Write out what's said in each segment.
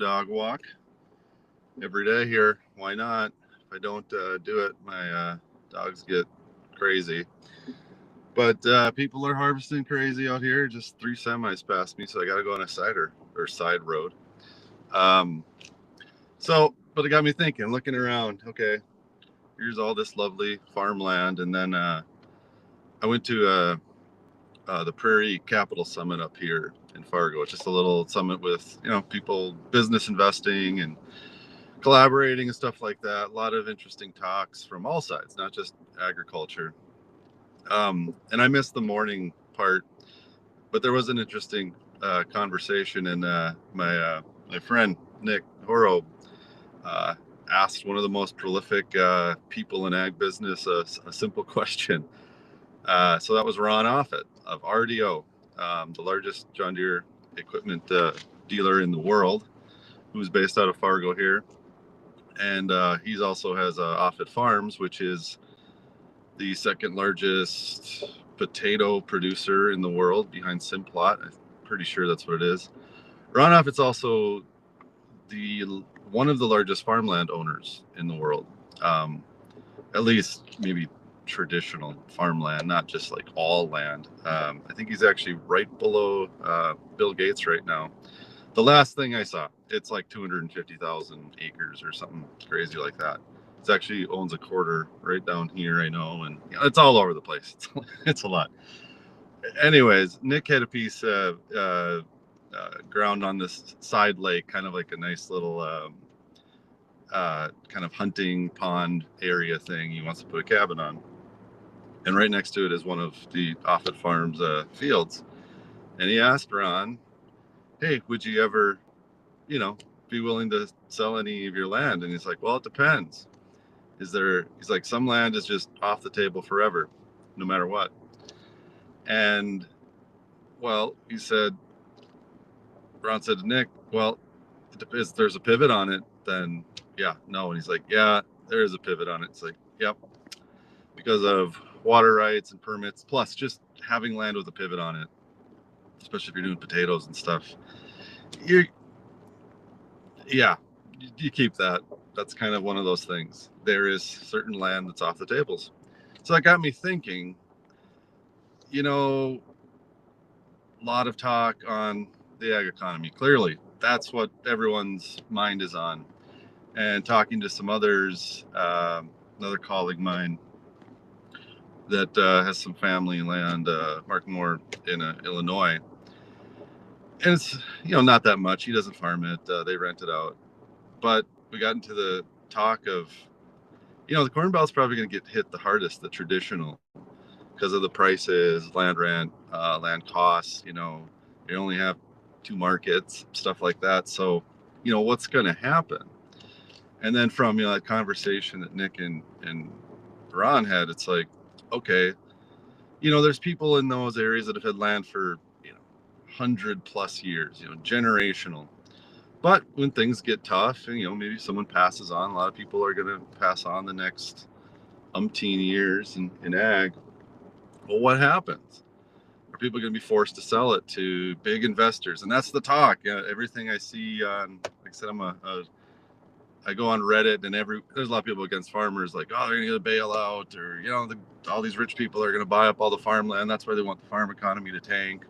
dog walk every day here. Why not? If I don't do it, my dogs get crazy. But people are harvesting crazy out here. Just three semis passed me, so I got to go on a side road. Um, but it got me thinking, looking around. Okay, here's all this lovely farmland, and then I went to the Prairie Capital Summit up here in Fargo. It's just a little summit with people, business investing and collaborating and stuff like that. A lot of interesting talks from all sides, not just agriculture. And I missed the morning part, but there was an interesting conversation, and my friend Nick Horo uh, asked one of the most prolific people in ag business a simple question. So that was Ron Offit of RDO, the largest John Deere equipment dealer in the world, who's based out of Fargo here. And he's also has Offit Farms, which is the second largest potato producer in the world behind Simplot. I'm pretty sure that's what it is. Ron Offit's also the one of the largest farmland owners in the world. Um, at least maybe traditional farmland, not just like all land. I think he's actually right below Bill Gates right now. The last thing I saw, it's like 250,000 acres or something crazy like that. It actually owns a quarter right down here, I know, and it's all over the place. It's a lot. Anyways, Nick had a piece ground on this side lake, kind of like a nice little kind of hunting pond area thing. He wants to put a cabin on, and right next to it is one of the Offit Farms fields. And he asked Ron, "Hey, would you ever, you know, be willing to sell any of your land?" And he's like, "Well, it depends. Is there?" He's like, "Some land is just off the table forever, no matter what." And well, he said, Ron said to Nick, "Well, if there's a pivot on it, then yeah, no." And he's like, "Yeah, there is a pivot on it." It's like, "Yep, because of water rights and permits, plus just having land with a pivot on it, especially if you're doing potatoes and stuff. You, yeah, you keep that. That's kind of one of those things. There is certain land that's off the tables." So that got me thinking. You know, a lot of talk on the ag economy. Clearly, that's what everyone's mind is on. And talking to some others, another colleague of mine that has some family land, Mark Moore in Illinois, and it's not that much. He doesn't farm it; they rent it out. But we got into the talk of the Corn Belt's probably going to get hit the hardest, the traditional, because of the prices, land rent, land costs. You only have two markets, stuff like that. So what's going to happen? And then from that conversation that Nick and Ron had, it's like, okay, there's people in those areas that have had land for 100+ years, generational. But when things get tough, and maybe someone passes on, a lot of people are going to pass on the next umpteen years in ag. Well, what happens? Are people going to be forced to sell it to big investors? And that's the talk. Everything I see on, like I said, I go on Reddit, and there's a lot of people against farmers, like, oh, they're going to get a bailout, or all these rich people are going to buy up all the farmland. That's why they want the farm economy to tank.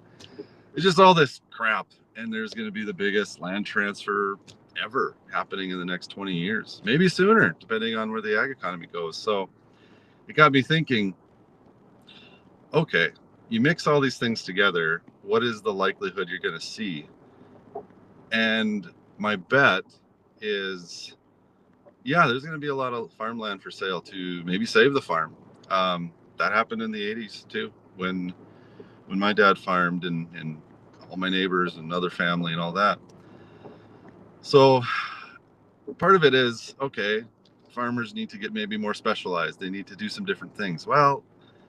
It's just all this crap, and there's going to be the biggest land transfer ever happening in the next 20 years, maybe sooner, depending on where the ag economy goes. So it got me thinking, okay, you mix all these things together, what is the likelihood you're going to see? And my bet is, yeah, there's going to be a lot of farmland for sale to maybe save the farm. That happened in the 80s too, when my dad farmed, and all my neighbors and other family and all that. So part of it is, okay, farmers need to get maybe more specialized. They need to do some different things. Well,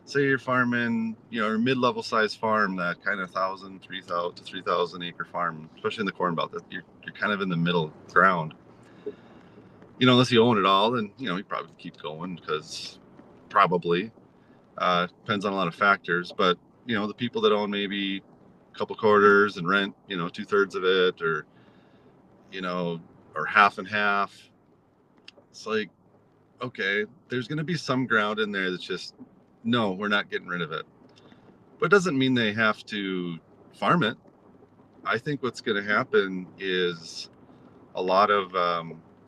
say you're farming, a mid-level size farm, that kind of 1,000, 3,000 to 3,000 acre farm, especially in the Corn Belt, that you're kind of in the middle ground. Unless you own it all, then you probably keep going, because probably depends on a lot of factors. But the people that own maybe a couple quarters and rent 2/3 of it, or or half and half. It's like, okay, there's going to be some ground in there that's just, no, we're not getting rid of it. But it doesn't mean they have to farm it. I think what's going to happen is a lot of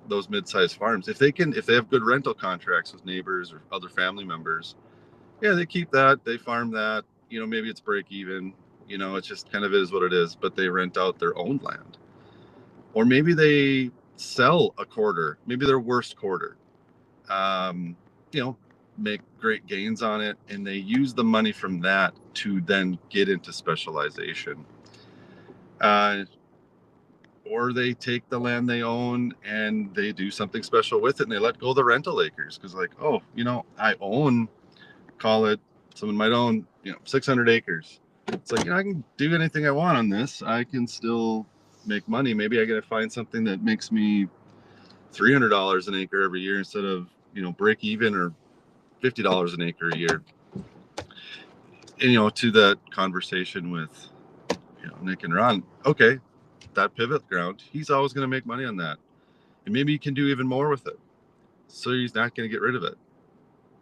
those mid-sized farms, if they have good rental contracts with neighbors or other family members, yeah, they keep that, they farm that. Maybe it's break even. It just kind of is what it is. But they rent out their own land, or maybe they sell a quarter, maybe their worst quarter. Um, make great gains on it, and they use the money from that to then get into specialization. Or they take the land they own and they do something special with it, and they let go of the rental acres because, like, oh, I own, call it, someone might own, 600 acres. It's like, I can do anything I want on this. I can still make money. Maybe I got to find something that makes me $300 an acre every year instead of, break even or $50 an acre a year. And, to that conversation with, Nick and Ron, okay, that pivot ground, he's always going to make money on that. And maybe he can do even more with it. So he's not going to get rid of it.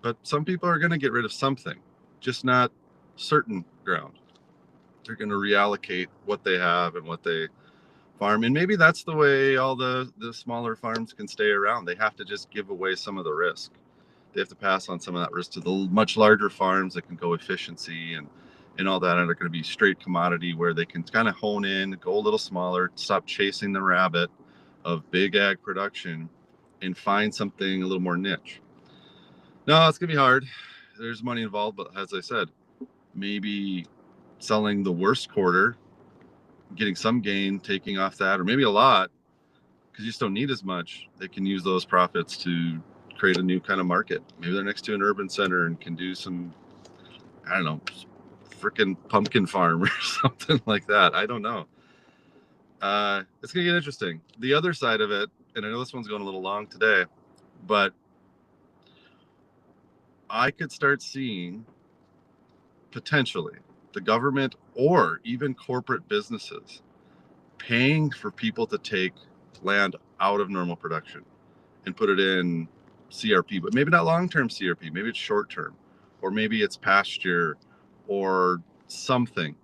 But some people are going to get rid of something, just not certain ground. They're going to reallocate what they have and what they farm. And maybe that's the way all the smaller farms can stay around. They have to just give away some of the risk. They have to pass on some of that risk to the much larger farms that can go efficiency and all that, and are going to be straight commodity, where they can kind of hone in, go a little smaller, stop chasing the rabbit of big ag production, and find something a little more niche. No, it's going to be hard. There's money involved, but as I said, maybe selling the worst quarter, getting some gain, taking off that, or maybe a lot, because you just don't need as much. They can use those profits to create a new kind of market. Maybe they're next to an urban center and can do some, I don't know, freaking pumpkin farm or something like that. I don't know. It's going to get interesting. The other side of it, and I know this one's going a little long today, but I could start seeing potentially the government or even corporate businesses paying for people to take land out of normal production and put it in CRP, but maybe not long-term CRP, maybe it's short-term, or maybe it's pasture or something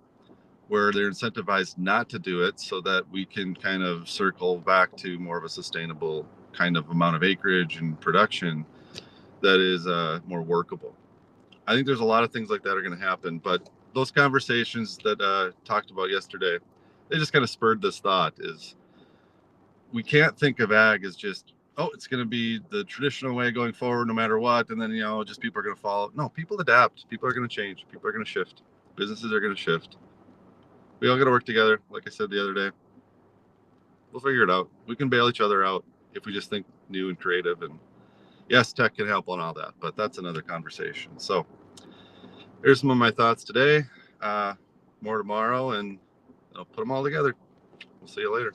where they're incentivized not to do it, so that we can kind of circle back to more of a sustainable kind of amount of acreage and production that is more workable. I think there's a lot of things like that are going to happen, but those conversations that talked about yesterday, they just kind of spurred this thought, is we can't think of ag as just, oh, it's going to be the traditional way going forward no matter what, and then, just people are going to follow. No, people adapt. People are going to change. People are going to shift. Businesses are going to shift. We all got to work together. Like I said the other day, we'll figure it out. We can bail each other out if we just think new and creative. And yes, tech can help on all that, but that's another conversation. So here's some of my thoughts today. More tomorrow, and I'll put them all together. We'll see you later.